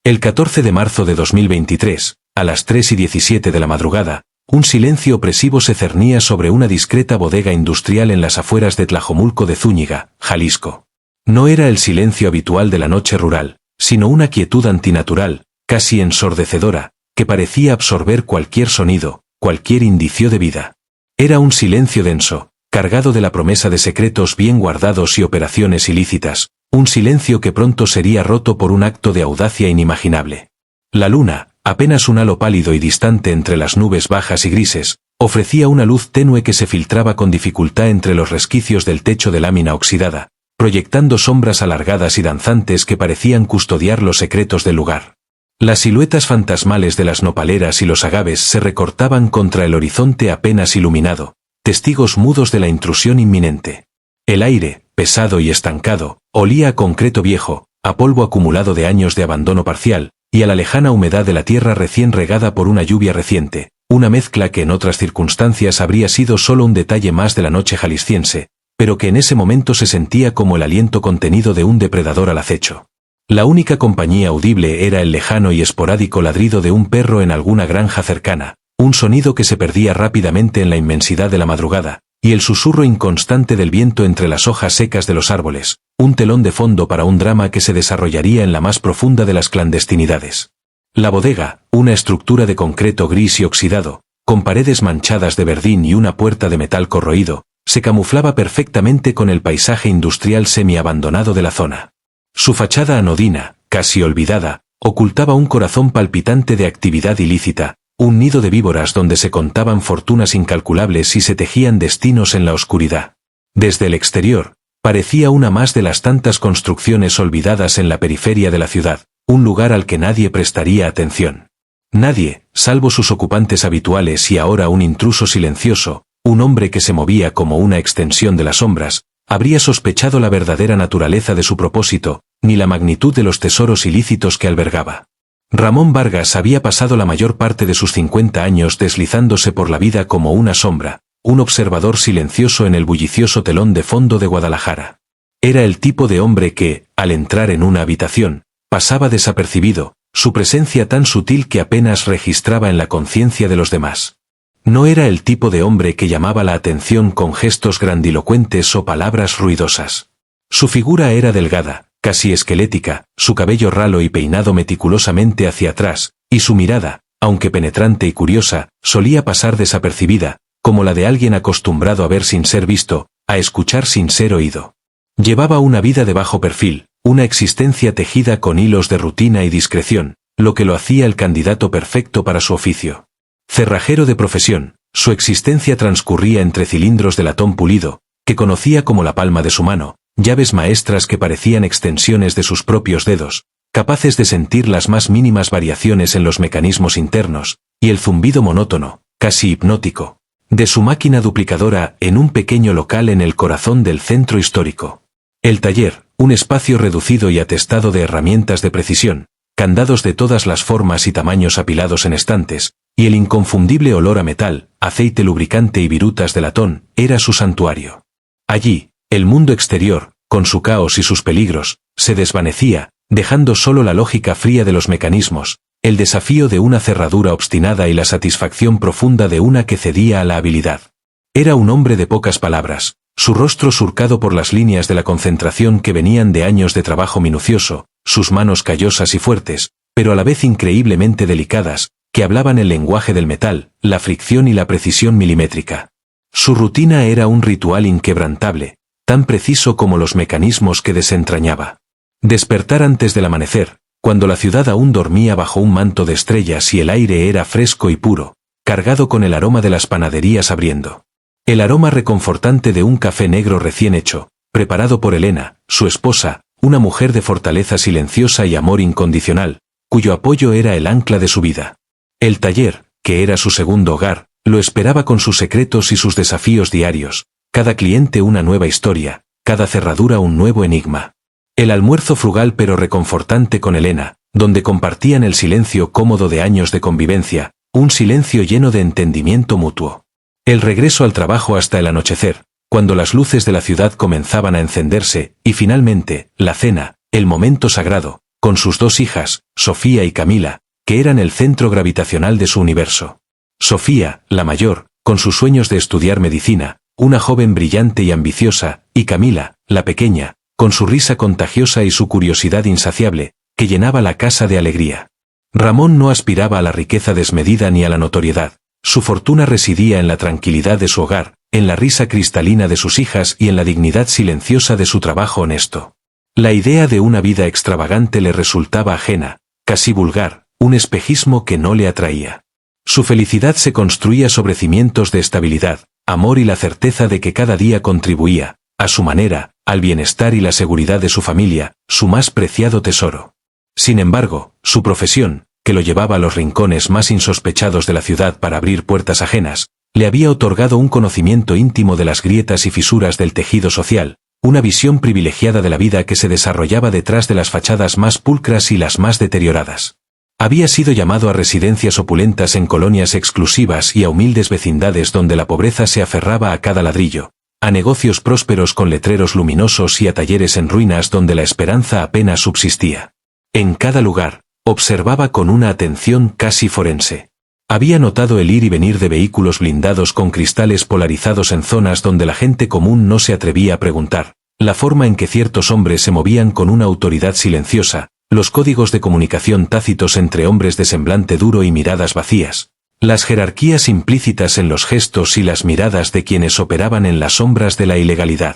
El 14 de marzo de 2023, a las 3:17 de la madrugada, un silencio opresivo se cernía sobre una discreta bodega industrial en las afueras de Tlajomulco de Zúñiga, Jalisco. No era el silencio habitual de la noche rural, sino una quietud antinatural, casi ensordecedora, que parecía absorber cualquier sonido, cualquier indicio de vida. Era un silencio denso, cargado de la promesa de secretos bien guardados y operaciones ilícitas, un silencio que pronto sería roto por un acto de audacia inimaginable. La luna, apenas un halo pálido y distante entre las nubes bajas y grises, ofrecía una luz tenue que se filtraba con dificultad entre los resquicios del techo de lámina oxidada, proyectando sombras alargadas y danzantes que parecían custodiar los secretos del lugar. Las siluetas fantasmales de las nopaleras y los agaves se recortaban contra el horizonte apenas iluminado, testigos mudos de la intrusión inminente. El aire, pesado y estancado, olía a concreto viejo, a polvo acumulado de años de abandono parcial, y a la lejana humedad de la tierra recién regada por una lluvia reciente, una mezcla que en otras circunstancias habría sido solo un detalle más de la noche jalisciense, pero que en ese momento se sentía como el aliento contenido de un depredador al acecho. La única compañía audible era el lejano y esporádico ladrido de un perro en alguna granja cercana, un sonido que se perdía rápidamente en la inmensidad de la madrugada, y el susurro inconstante del viento entre las hojas secas de los árboles, un telón de fondo para un drama que se desarrollaría en la más profunda de las clandestinidades. La bodega, una estructura de concreto gris y oxidado, con paredes manchadas de verdín y una puerta de metal corroído, se camuflaba perfectamente con el paisaje industrial semi-abandonado de la zona. Su fachada anodina, casi olvidada, ocultaba un corazón palpitante de actividad ilícita, un nido de víboras donde se contaban fortunas incalculables y se tejían destinos en la oscuridad. Desde el exterior, parecía una más de las tantas construcciones olvidadas en la periferia de la ciudad, un lugar al que nadie prestaría atención. Nadie, salvo sus ocupantes habituales y ahora un intruso silencioso, un hombre que se movía como una extensión de las sombras, habría sospechado la verdadera naturaleza de su propósito, ni la magnitud de los tesoros ilícitos que albergaba. Ramón Vargas había pasado la mayor parte de sus 50 años deslizándose por la vida como una sombra, un observador silencioso en el bullicioso telón de fondo de Guadalajara. Era el tipo de hombre que, al entrar en una habitación, pasaba desapercibido, su presencia tan sutil que apenas registraba en la conciencia de los demás. No era el tipo de hombre que llamaba la atención con gestos grandilocuentes o palabras ruidosas. Su figura era delgada, casi esquelética, su cabello ralo y peinado meticulosamente hacia atrás, y su mirada, aunque penetrante y curiosa, solía pasar desapercibida, como la de alguien acostumbrado a ver sin ser visto, a escuchar sin ser oído. Llevaba una vida de bajo perfil, una existencia tejida con hilos de rutina y discreción, lo que lo hacía el candidato perfecto para su oficio. Cerrajero de profesión, su existencia transcurría entre cilindros de latón pulido, que conocía como la palma de su mano, llaves maestras que parecían extensiones de sus propios dedos, capaces de sentir las más mínimas variaciones en los mecanismos internos, y el zumbido monótono, casi hipnótico, de su máquina duplicadora en un pequeño local en el corazón del centro histórico. El taller, un espacio reducido y atestado de herramientas de precisión, candados de todas las formas y tamaños apilados en estantes, y el inconfundible olor a metal, aceite lubricante y virutas de latón, era su santuario. Allí, el mundo exterior, con su caos y sus peligros, se desvanecía, dejando solo la lógica fría de los mecanismos, el desafío de una cerradura obstinada y la satisfacción profunda de una que cedía a la habilidad. Era un hombre de pocas palabras, su rostro surcado por las líneas de la concentración que venían de años de trabajo minucioso, sus manos callosas y fuertes, pero a la vez increíblemente delicadas, que hablaban el lenguaje del metal, la fricción y la precisión milimétrica. Su rutina era un ritual inquebrantable, tan preciso como los mecanismos que desentrañaba. Despertar antes del amanecer, cuando la ciudad aún dormía bajo un manto de estrellas y el aire era fresco y puro, cargado con el aroma de las panaderías abriendo. El aroma reconfortante de un café negro recién hecho, preparado por Elena, su esposa, una mujer de fortaleza silenciosa y amor incondicional, cuyo apoyo era el ancla de su vida. El taller, que era su segundo hogar, lo esperaba con sus secretos y sus desafíos diarios, cada cliente una nueva historia, cada cerradura un nuevo enigma. El almuerzo frugal pero reconfortante con Elena, donde compartían el silencio cómodo de años de convivencia, un silencio lleno de entendimiento mutuo. El regreso al trabajo hasta el anochecer, cuando las luces de la ciudad comenzaban a encenderse, y finalmente, la cena, el momento sagrado, con sus dos hijas, Sofía y Camila, que eran el centro gravitacional de su universo. Sofía, la mayor, con sus sueños de estudiar medicina, una joven brillante y ambiciosa, y Camila, la pequeña, con su risa contagiosa y su curiosidad insaciable, que llenaba la casa de alegría. Ramón no aspiraba a la riqueza desmedida ni a la notoriedad. Su fortuna residía en la tranquilidad de su hogar, en la risa cristalina de sus hijas y en la dignidad silenciosa de su trabajo honesto. La idea de una vida extravagante le resultaba ajena, casi vulgar, un espejismo que no le atraía. Su felicidad se construía sobre cimientos de estabilidad, amor y la certeza de que cada día contribuía, a su manera, al bienestar y la seguridad de su familia, su más preciado tesoro. Sin embargo, su profesión, que lo llevaba a los rincones más insospechados de la ciudad para abrir puertas ajenas, le había otorgado un conocimiento íntimo de las grietas y fisuras del tejido social, una visión privilegiada de la vida que se desarrollaba detrás de las fachadas más pulcras y las más deterioradas. Había sido llamado a residencias opulentas en colonias exclusivas y a humildes vecindades donde la pobreza se aferraba a cada ladrillo, a negocios prósperos con letreros luminosos y a talleres en ruinas donde la esperanza apenas subsistía. En cada lugar, observaba con una atención casi forense. Había notado el ir y venir de vehículos blindados con cristales polarizados en zonas donde la gente común no se atrevía a preguntar, la forma en que ciertos hombres se movían con una autoridad silenciosa, los códigos de comunicación tácitos entre hombres de semblante duro y miradas vacías, las jerarquías implícitas en los gestos y las miradas de quienes operaban en las sombras de la ilegalidad.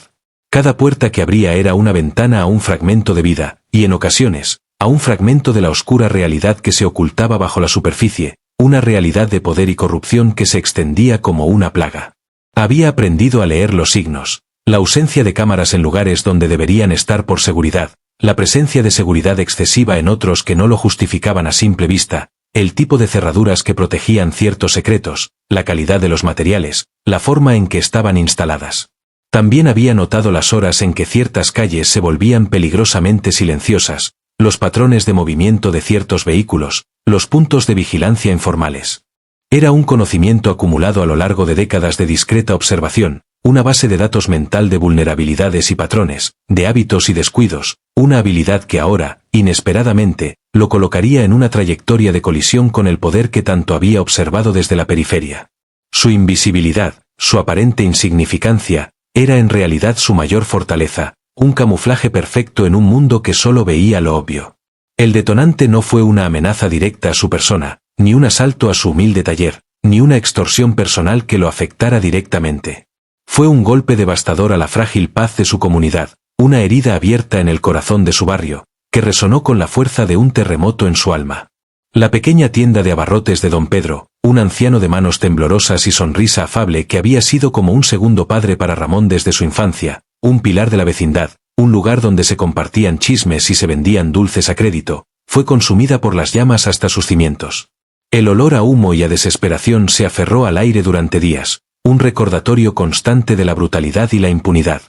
Cada puerta que abría era una ventana a un fragmento de vida, y en ocasiones, a un fragmento de la oscura realidad que se ocultaba bajo la superficie, una realidad de poder y corrupción que se extendía como una plaga. Había aprendido a leer los signos, la ausencia de cámaras en lugares donde deberían estar por seguridad, la presencia de seguridad excesiva en otros que no lo justificaban a simple vista, el tipo de cerraduras que protegían ciertos secretos, la calidad de los materiales, la forma en que estaban instaladas. También había notado las horas en que ciertas calles se volvían peligrosamente silenciosas, los patrones de movimiento de ciertos vehículos, los puntos de vigilancia informales. Era un conocimiento acumulado a lo largo de décadas de discreta observación, una base de datos mental de vulnerabilidades y patrones, de hábitos y descuidos, una habilidad que ahora, inesperadamente, lo colocaría en una trayectoria de colisión con el poder que tanto había observado desde la periferia. Su invisibilidad, su aparente insignificancia, era en realidad su mayor fortaleza, un camuflaje perfecto en un mundo que solo veía lo obvio. El detonante no fue una amenaza directa a su persona, ni un asalto a su humilde taller, ni una extorsión personal que lo afectara directamente. Fue un golpe devastador a la frágil paz de su comunidad, una herida abierta en el corazón de su barrio, que resonó con la fuerza de un terremoto en su alma. La pequeña tienda de abarrotes de don Pedro, un anciano de manos temblorosas y sonrisa afable que había sido como un segundo padre para Ramón desde su infancia, un pilar de la vecindad, un lugar donde se compartían chismes y se vendían dulces a crédito, fue consumida por las llamas hasta sus cimientos. El olor a humo y a desesperación se aferró al aire durante días, un recordatorio constante de la brutalidad y la impunidad.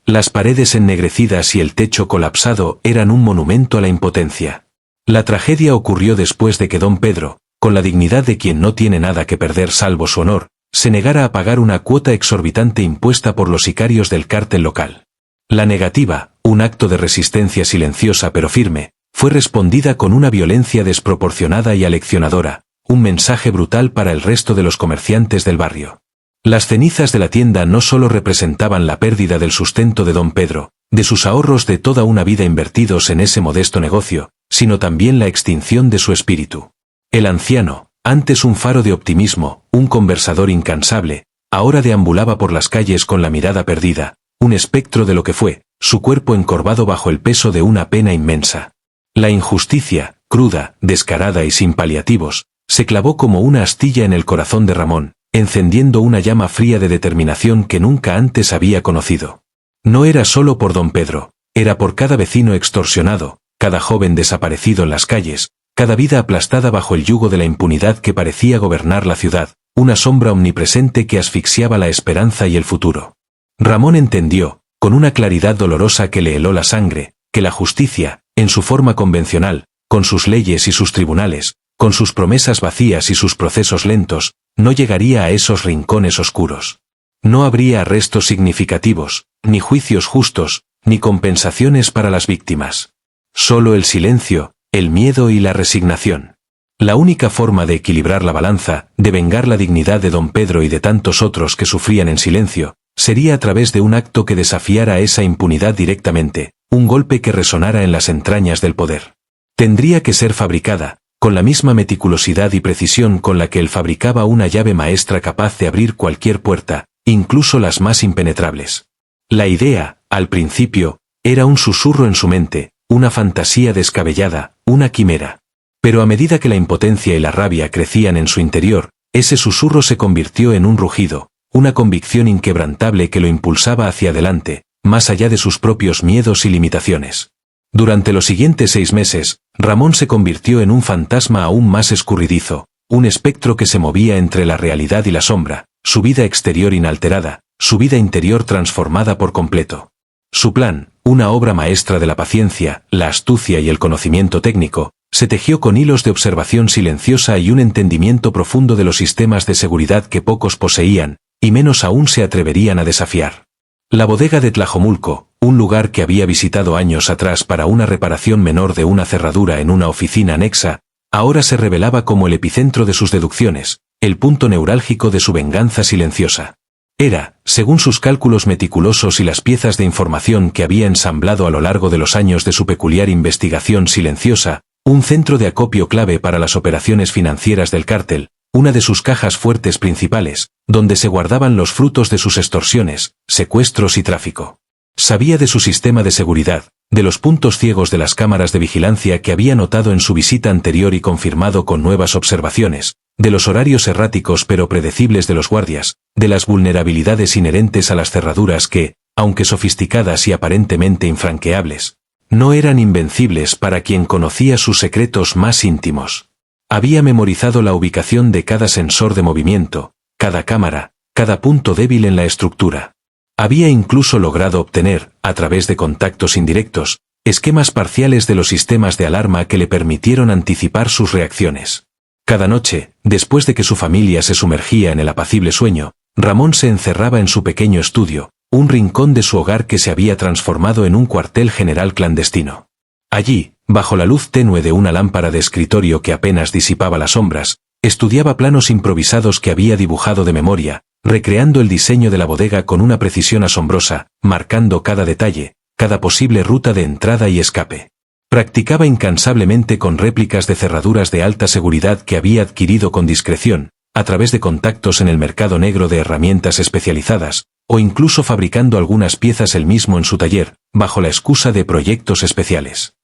Las paredes ennegrecidas y el techo colapsado eran un monumento a la impotencia. La tragedia ocurrió después de que don Pedro, con la dignidad de quien no tiene nada que perder salvo su honor, se negara a pagar una cuota exorbitante impuesta por los sicarios del cártel local. La negativa, un acto de resistencia silenciosa pero firme, fue respondida con una violencia desproporcionada y aleccionadora, un mensaje brutal para el resto de los comerciantes del barrio. Las cenizas de la tienda no solo representaban la pérdida del sustento de don Pedro, de sus ahorros de toda una vida invertidos en ese modesto negocio, sino también la extinción de su espíritu. El anciano, antes un faro de optimismo, un conversador incansable, ahora deambulaba por las calles con la mirada perdida, un espectro de lo que fue, su cuerpo encorvado bajo el peso de una pena inmensa. La injusticia, cruda, descarada y sin paliativos, se clavó como una astilla en el corazón de Ramón, encendiendo una llama fría de determinación que nunca antes había conocido. No era solo por don Pedro, era por cada vecino extorsionado, cada joven desaparecido en las calles, cada vida aplastada bajo el yugo de la impunidad que parecía gobernar la ciudad, una sombra omnipresente que asfixiaba la esperanza y el futuro. Ramón entendió, con una claridad dolorosa que le heló la sangre, que la justicia, en su forma convencional, con sus leyes y sus tribunales, con sus promesas vacías y sus procesos lentos, no llegaría a esos rincones oscuros. No habría arrestos significativos, ni juicios justos, ni compensaciones para las víctimas. Solo el silencio, el miedo y la resignación. La única forma de equilibrar la balanza, de vengar la dignidad de don Pedro y de tantos otros que sufrían en silencio, sería a través de un acto que desafiara esa impunidad directamente, un golpe que resonara en las entrañas del poder. Tendría que ser fabricada, con la misma meticulosidad y precisión con la que él fabricaba una llave maestra capaz de abrir cualquier puerta, incluso las más impenetrables. La idea, al principio, era un susurro en su mente, una fantasía descabellada, una quimera. Pero a medida que la impotencia y la rabia crecían en su interior, ese susurro se convirtió en un rugido, una convicción inquebrantable que lo impulsaba hacia adelante, más allá de sus propios miedos y limitaciones. Durante los siguientes 6 meses, Ramón se convirtió en un fantasma aún más escurridizo, un espectro que se movía entre la realidad y la sombra, su vida exterior inalterada, su vida interior transformada por completo. Su plan, una obra maestra de la paciencia, la astucia y el conocimiento técnico, se tejió con hilos de observación silenciosa y un entendimiento profundo de los sistemas de seguridad que pocos poseían, y menos aún se atreverían a desafiar. La bodega de Tlajomulco, un lugar que había visitado años atrás para una reparación menor de una cerradura en una oficina anexa, ahora se revelaba como el epicentro de sus deducciones, el punto neurálgico de su venganza silenciosa. Era, según sus cálculos meticulosos y las piezas de información que había ensamblado a lo largo de los años de su peculiar investigación silenciosa, un centro de acopio clave para las operaciones financieras del cártel, una de sus cajas fuertes principales, donde se guardaban los frutos de sus extorsiones, secuestros y tráfico. Sabía de su sistema de seguridad, de los puntos ciegos de las cámaras de vigilancia que había notado en su visita anterior y confirmado con nuevas observaciones, de los horarios erráticos pero predecibles de los guardias, de las vulnerabilidades inherentes a las cerraduras que, aunque sofisticadas y aparentemente infranqueables, no eran invencibles para quien conocía sus secretos más íntimos. Había memorizado la ubicación de cada sensor de movimiento, cada cámara, cada punto débil en la estructura. Había incluso logrado obtener, a través de contactos indirectos, esquemas parciales de los sistemas de alarma que le permitieron anticipar sus reacciones. Cada noche, después de que su familia se sumergía en el apacible sueño, Ramón se encerraba en su pequeño estudio, un rincón de su hogar que se había transformado en un cuartel general clandestino. Allí, bajo la luz tenue de una lámpara de escritorio que apenas disipaba las sombras, estudiaba planos improvisados que había dibujado de memoria, recreando el diseño de la bodega con una precisión asombrosa, marcando cada detalle, cada posible ruta de entrada y escape. Practicaba incansablemente con réplicas de cerraduras de alta seguridad que había adquirido con discreción, a través de contactos en el mercado negro de herramientas especializadas, o incluso fabricando algunas piezas él mismo en su taller, bajo la excusa de proyectos especiales.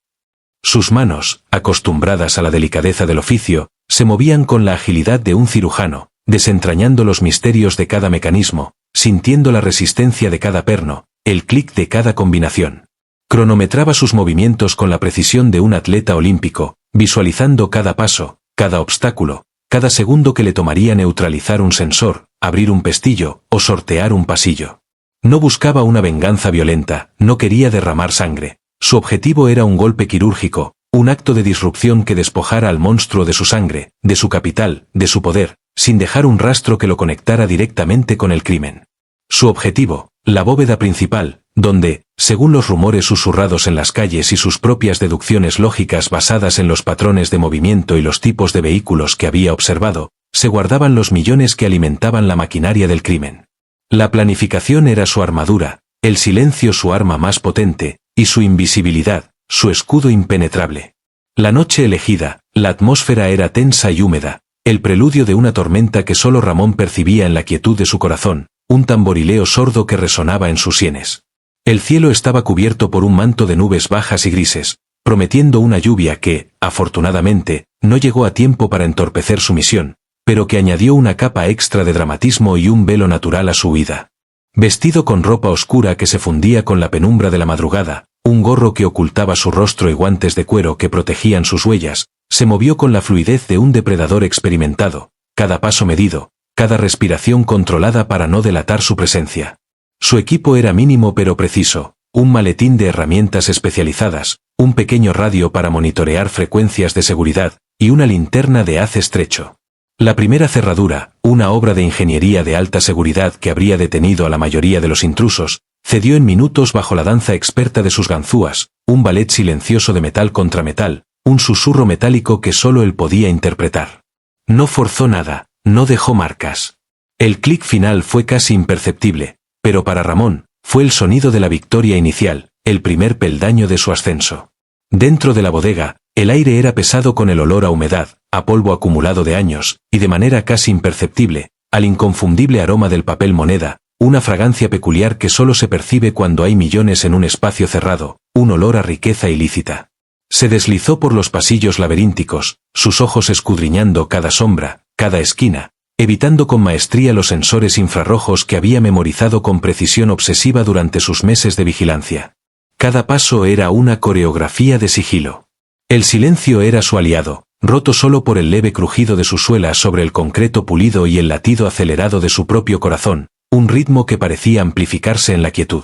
Sus manos, acostumbradas a la delicadeza del oficio, se movían con la agilidad de un cirujano, desentrañando los misterios de cada mecanismo, sintiendo la resistencia de cada perno, el clic de cada combinación. Cronometraba sus movimientos con la precisión de un atleta olímpico, visualizando cada paso, cada obstáculo, cada segundo que le tomaría neutralizar un sensor, abrir un pestillo o sortear un pasillo. No buscaba una venganza violenta, no quería derramar sangre. Su objetivo era un golpe quirúrgico, un acto de disrupción que despojara al monstruo de su sangre, de su capital, de su poder, sin dejar un rastro que lo conectara directamente con el crimen. Su objetivo, la bóveda principal, donde, según los rumores susurrados en las calles y sus propias deducciones lógicas basadas en los patrones de movimiento y los tipos de vehículos que había observado, se guardaban los millones que alimentaban la maquinaria del crimen. La planificación era su armadura, el silencio su arma más potente, y su invisibilidad, su escudo impenetrable. La noche elegida, la atmósfera era tensa y húmeda, el preludio de una tormenta que solo Ramón percibía en la quietud de su corazón, un tamborileo sordo que resonaba en sus sienes. El cielo estaba cubierto por un manto de nubes bajas y grises, prometiendo una lluvia que, afortunadamente, no llegó a tiempo para entorpecer su misión, pero que añadió una capa extra de dramatismo y un velo natural a su huida. Vestido con ropa oscura que se fundía con la penumbra de la madrugada, un gorro que ocultaba su rostro y guantes de cuero que protegían sus huellas, se movió con la fluidez de un depredador experimentado, cada paso medido, cada respiración controlada para no delatar su presencia. Su equipo era mínimo pero preciso, un maletín de herramientas especializadas, un pequeño radio para monitorear frecuencias de seguridad, y una linterna de haz estrecho. La primera cerradura, una obra de ingeniería de alta seguridad que habría detenido a la mayoría de los intrusos, cedió en minutos bajo la danza experta de sus ganzúas, un ballet silencioso de metal contra metal, un susurro metálico que solo él podía interpretar. No forzó nada, no dejó marcas. El clic final fue casi imperceptible, pero para Ramón, fue el sonido de la victoria inicial, el primer peldaño de su ascenso. Dentro de la bodega, el aire era pesado con el olor a humedad, a polvo acumulado de años, y de manera casi imperceptible, al inconfundible aroma del papel moneda, una fragancia peculiar que solo se percibe cuando hay millones en un espacio cerrado, un olor a riqueza ilícita. Se deslizó por los pasillos laberínticos, sus ojos escudriñando cada sombra, cada esquina, evitando con maestría los sensores infrarrojos que había memorizado con precisión obsesiva durante sus meses de vigilancia. Cada paso era una coreografía de sigilo. El silencio era su aliado, roto solo por el leve crujido de su suela sobre el concreto pulido y el latido acelerado de su propio corazón, un ritmo que parecía amplificarse en la quietud.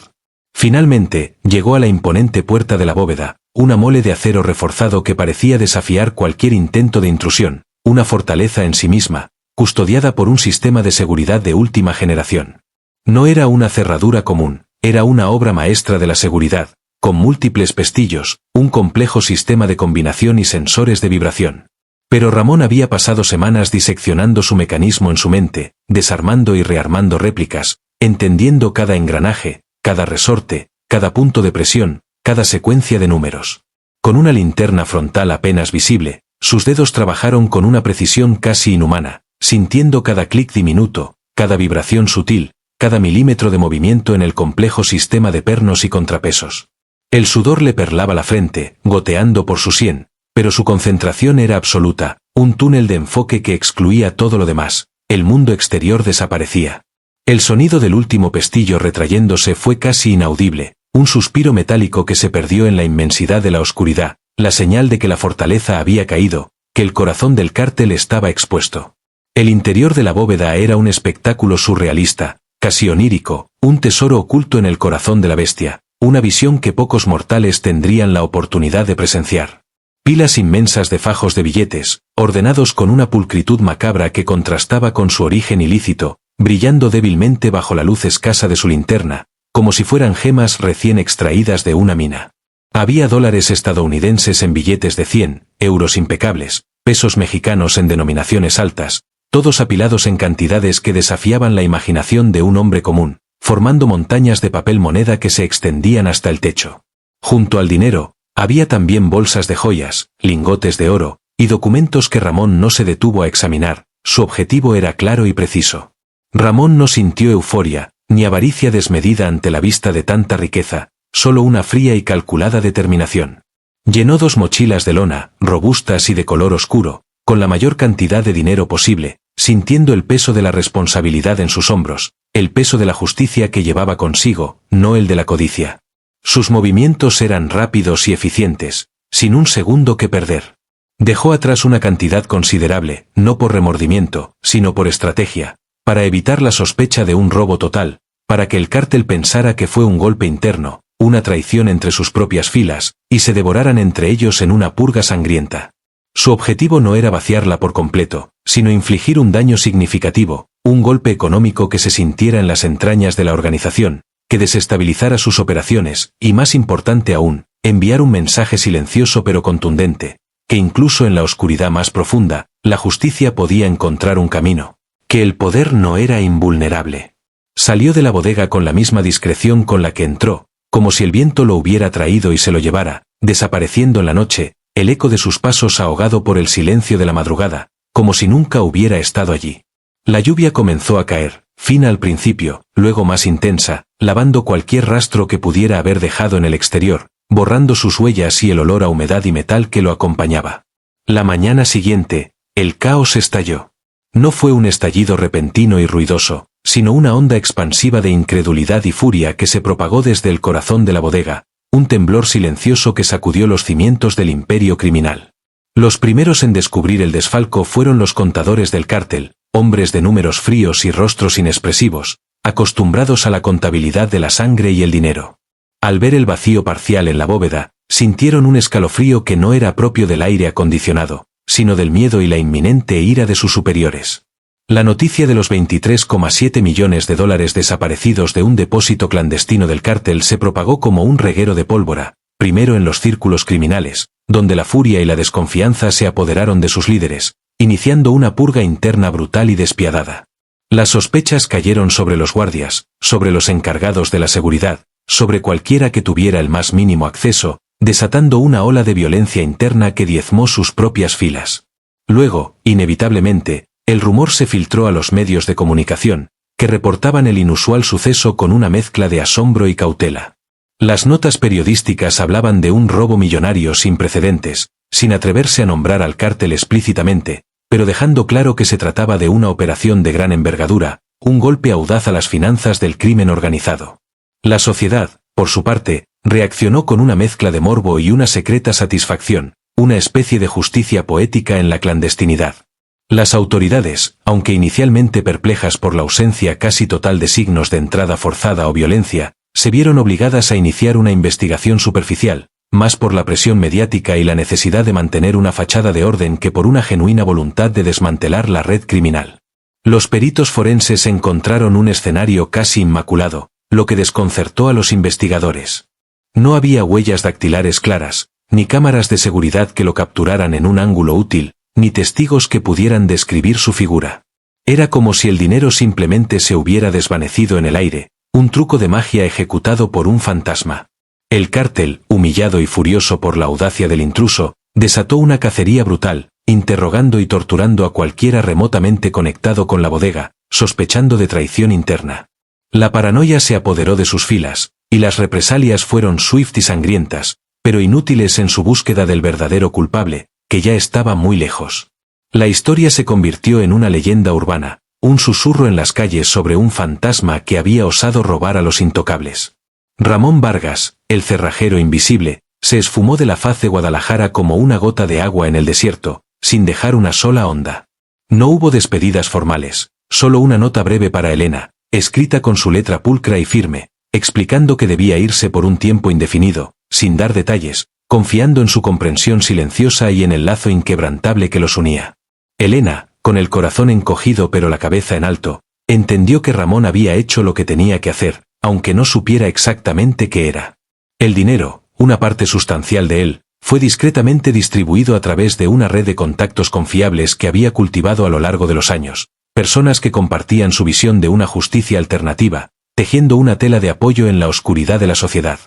Finalmente, llegó a la imponente puerta de la bóveda, una mole de acero reforzado que parecía desafiar cualquier intento de intrusión, una fortaleza en sí misma, custodiada por un sistema de seguridad de última generación. No era una cerradura común, era una obra maestra de la seguridad, con múltiples pestillos, un complejo sistema de combinación y sensores de vibración. Pero Ramón había pasado semanas diseccionando su mecanismo en su mente, desarmando y rearmando réplicas, entendiendo cada engranaje, cada resorte, cada punto de presión, cada secuencia de números. Con una linterna frontal apenas visible, sus dedos trabajaron con una precisión casi inhumana, sintiendo cada clic diminuto, cada vibración sutil, cada milímetro de movimiento en el complejo sistema de pernos y contrapesos. El sudor le perlaba la frente, goteando por su sien, pero su concentración era absoluta, un túnel de enfoque que excluía todo lo demás, el mundo exterior desaparecía. El sonido del último pestillo retrayéndose fue casi inaudible, un suspiro metálico que se perdió en la inmensidad de la oscuridad, la señal de que la fortaleza había caído, que el corazón del cártel estaba expuesto. El interior de la bóveda era un espectáculo surrealista, casi onírico, un tesoro oculto en el corazón de la bestia, una visión que pocos mortales tendrían la oportunidad de presenciar. Pilas inmensas de fajos de billetes, ordenados con una pulcritud macabra que contrastaba con su origen ilícito, brillando débilmente bajo la luz escasa de su linterna, como si fueran gemas recién extraídas de una mina. Había dólares estadounidenses en billetes de 100, euros impecables, pesos mexicanos en denominaciones altas, todos apilados en cantidades que desafiaban la imaginación de un hombre común, formando montañas de papel moneda que se extendían hasta el techo. Junto al dinero, había también bolsas de joyas, lingotes de oro, y documentos que Ramón no se detuvo a examinar, su objetivo era claro y preciso. Ramón no sintió euforia, ni avaricia desmedida ante la vista de tanta riqueza, solo una fría y calculada determinación. Llenó 2 mochilas de lona, robustas y de color oscuro, con la mayor cantidad de dinero posible, sintiendo el peso de la responsabilidad en sus hombros, el peso de la justicia que llevaba consigo, no el de la codicia. Sus movimientos eran rápidos y eficientes, sin un segundo que perder. Dejó atrás una cantidad considerable, no por remordimiento, sino por estrategia, para evitar la sospecha de un robo total, para que el cártel pensara que fue un golpe interno, una traición entre sus propias filas, y se devoraran entre ellos en una purga sangrienta. Su objetivo no era vaciarla por completo, sino infligir un daño significativo, un golpe económico que se sintiera en las entrañas de la organización, que desestabilizara sus operaciones, y más importante aún, enviar un mensaje silencioso pero contundente, que incluso en la oscuridad más profunda, la justicia podía encontrar un camino, que el poder no era invulnerable. Salió de la bodega con la misma discreción con la que entró, como si el viento lo hubiera traído y se lo llevara, desapareciendo en la noche, el eco de sus pasos ahogado por el silencio de la madrugada, como si nunca hubiera estado allí. La lluvia comenzó a caer, fina al principio, luego más intensa, lavando cualquier rastro que pudiera haber dejado en el exterior, borrando sus huellas y el olor a humedad y metal que lo acompañaba. La mañana siguiente, el caos estalló. No fue un estallido repentino y ruidoso, sino una onda expansiva de incredulidad y furia que se propagó desde el corazón de la bodega, un temblor silencioso que sacudió los cimientos del imperio criminal. Los primeros en descubrir el desfalco fueron los contadores del cártel, hombres de números fríos y rostros inexpresivos, acostumbrados a la contabilidad de la sangre y el dinero. Al ver el vacío parcial en la bóveda, sintieron un escalofrío que no era propio del aire acondicionado, sino del miedo y la inminente ira de sus superiores. La noticia de los 23,7 millones de dólares desaparecidos de un depósito clandestino del cártel se propagó como un reguero de pólvora, primero en los círculos criminales, donde la furia y la desconfianza se apoderaron de sus líderes, iniciando una purga interna brutal y despiadada. Las sospechas cayeron sobre los guardias, sobre los encargados de la seguridad, sobre cualquiera que tuviera el más mínimo acceso, desatando una ola de violencia interna que diezmó sus propias filas. Luego, inevitablemente, el rumor se filtró a los medios de comunicación, que reportaban el inusual suceso con una mezcla de asombro y cautela. Las notas periodísticas hablaban de un robo millonario sin precedentes, sin atreverse a nombrar al cártel explícitamente, pero dejando claro que se trataba de una operación de gran envergadura, un golpe audaz a las finanzas del crimen organizado. La sociedad, por su parte, reaccionó con una mezcla de morbo y una secreta satisfacción, una especie de justicia poética en la clandestinidad. Las autoridades, aunque inicialmente perplejas por la ausencia casi total de signos de entrada forzada o violencia, se vieron obligadas a iniciar una investigación superficial, más por la presión mediática y la necesidad de mantener una fachada de orden que por una genuina voluntad de desmantelar la red criminal. Los peritos forenses encontraron un escenario casi inmaculado, lo que desconcertó a los investigadores. No había huellas dactilares claras, ni cámaras de seguridad que lo capturaran en un ángulo útil, ni testigos que pudieran describir su figura. Era como si el dinero simplemente se hubiera desvanecido en el aire, un truco de magia ejecutado por un fantasma. El cártel, humillado y furioso por la audacia del intruso, desató una cacería brutal, interrogando y torturando a cualquiera remotamente conectado con la bodega, sospechando de traición interna. La paranoia se apoderó de sus filas, y las represalias fueron swift y sangrientas, pero inútiles en su búsqueda del verdadero culpable, que ya estaba muy lejos. La historia se convirtió en una leyenda urbana, un susurro en las calles sobre un fantasma que había osado robar a los intocables. Ramón Vargas, el cerrajero invisible, se esfumó de la faz de Guadalajara como una gota de agua en el desierto, sin dejar una sola onda. No hubo despedidas formales, solo una nota breve para Elena, escrita con su letra pulcra y firme, explicando que debía irse por un tiempo indefinido, sin dar detalles, confiando en su comprensión silenciosa y en el lazo inquebrantable que los unía. Elena, con el corazón encogido pero la cabeza en alto, entendió que Ramón había hecho lo que tenía que hacer, aunque no supiera exactamente qué era. El dinero, una parte sustancial de él, fue discretamente distribuido a través de una red de contactos confiables que había cultivado a lo largo de los años, personas que compartían su visión de una justicia alternativa, tejiendo una tela de apoyo en la oscuridad de la sociedad.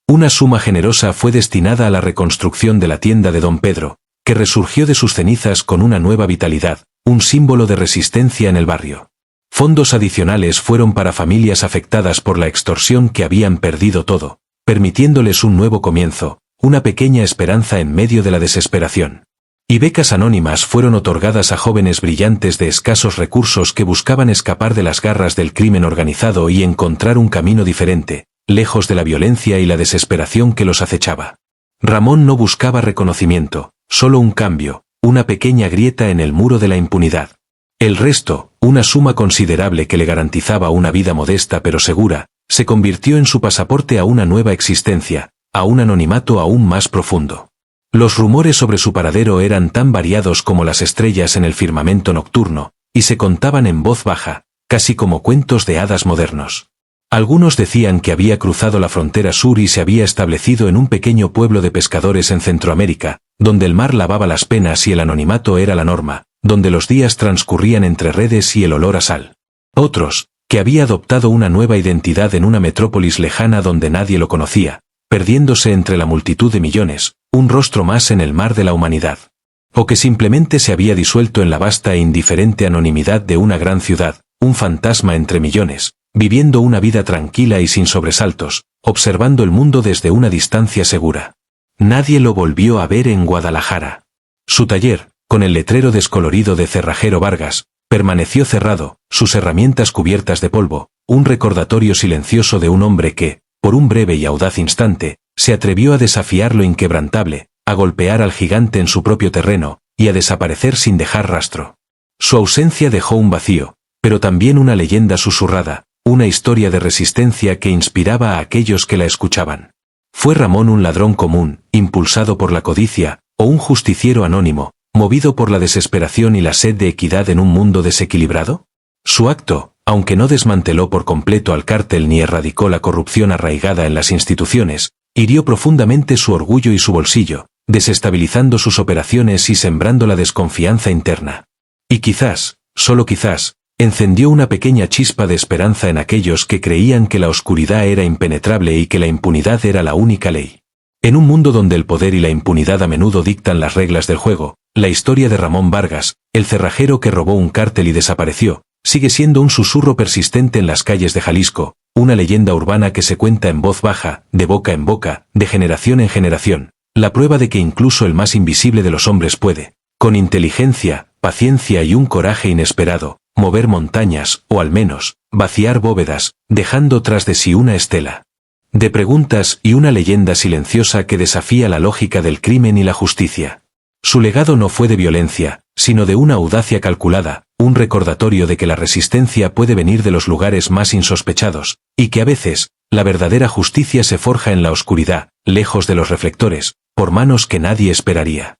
Una suma generosa fue destinada a la reconstrucción de la tienda de Don Pedro, que resurgió de sus cenizas con una nueva vitalidad, un símbolo de resistencia en el barrio. Fondos adicionales fueron para familias afectadas por la extorsión que habían perdido todo, permitiéndoles un nuevo comienzo, una pequeña esperanza en medio de la desesperación. Y becas anónimas fueron otorgadas a jóvenes brillantes de escasos recursos que buscaban escapar de las garras del crimen organizado y encontrar un camino diferente, lejos de la violencia y la desesperación que los acechaba. Ramón no buscaba reconocimiento, solo un cambio, una pequeña grieta en el muro de la impunidad. El resto, una suma considerable que le garantizaba una vida modesta pero segura, se convirtió en su pasaporte a una nueva existencia, a un anonimato aún más profundo. Los rumores sobre su paradero eran tan variados como las estrellas en el firmamento nocturno, y se contaban en voz baja, casi como cuentos de hadas modernos. Algunos decían que había cruzado la frontera sur y se había establecido en un pequeño pueblo de pescadores en Centroamérica, donde el mar lavaba las penas y el anonimato era la norma, donde los días transcurrían entre redes y el olor a sal. Otros, que había adoptado una nueva identidad en una metrópolis lejana donde nadie lo conocía, perdiéndose entre la multitud de millones, un rostro más en el mar de la humanidad. O que simplemente se había disuelto en la vasta e indiferente anonimidad de una gran ciudad, un fantasma entre millones, viviendo una vida tranquila y sin sobresaltos, observando el mundo desde una distancia segura. Nadie lo volvió a ver en Guadalajara. Su taller, con el letrero descolorido de Cerrajero Vargas, permaneció cerrado, sus herramientas cubiertas de polvo, un recordatorio silencioso de un hombre que, por un breve y audaz instante, se atrevió a desafiar lo inquebrantable, a golpear al gigante en su propio terreno, y a desaparecer sin dejar rastro. Su ausencia dejó un vacío, pero también una leyenda susurrada, una historia de resistencia que inspiraba a aquellos que la escuchaban. ¿Fue Ramón un ladrón común, impulsado por la codicia, o un justiciero anónimo, movido por la desesperación y la sed de equidad en un mundo desequilibrado? Su acto, aunque no desmanteló por completo al cártel ni erradicó la corrupción arraigada en las instituciones, hirió profundamente su orgullo y su bolsillo, desestabilizando sus operaciones y sembrando la desconfianza interna. Y quizás, solo quizás, encendió una pequeña chispa de esperanza en aquellos que creían que la oscuridad era impenetrable y que la impunidad era la única ley. En un mundo donde el poder y la impunidad a menudo dictan las reglas del juego, la historia de Ramón Vargas, el cerrajero que robó un cártel y desapareció, sigue siendo un susurro persistente en las calles de Jalisco, una leyenda urbana que se cuenta en voz baja, de boca en boca, de generación en generación, la prueba de que incluso el más invisible de los hombres puede, con inteligencia, paciencia y un coraje inesperado, mover montañas, o al menos, vaciar bóvedas, dejando tras de sí una estela de preguntas y una leyenda silenciosa que desafía la lógica del crimen y la justicia. Su legado no fue de violencia, sino de una audacia calculada, un recordatorio de que la resistencia puede venir de los lugares más insospechados, y que a veces, la verdadera justicia se forja en la oscuridad, lejos de los reflectores, por manos que nadie esperaría.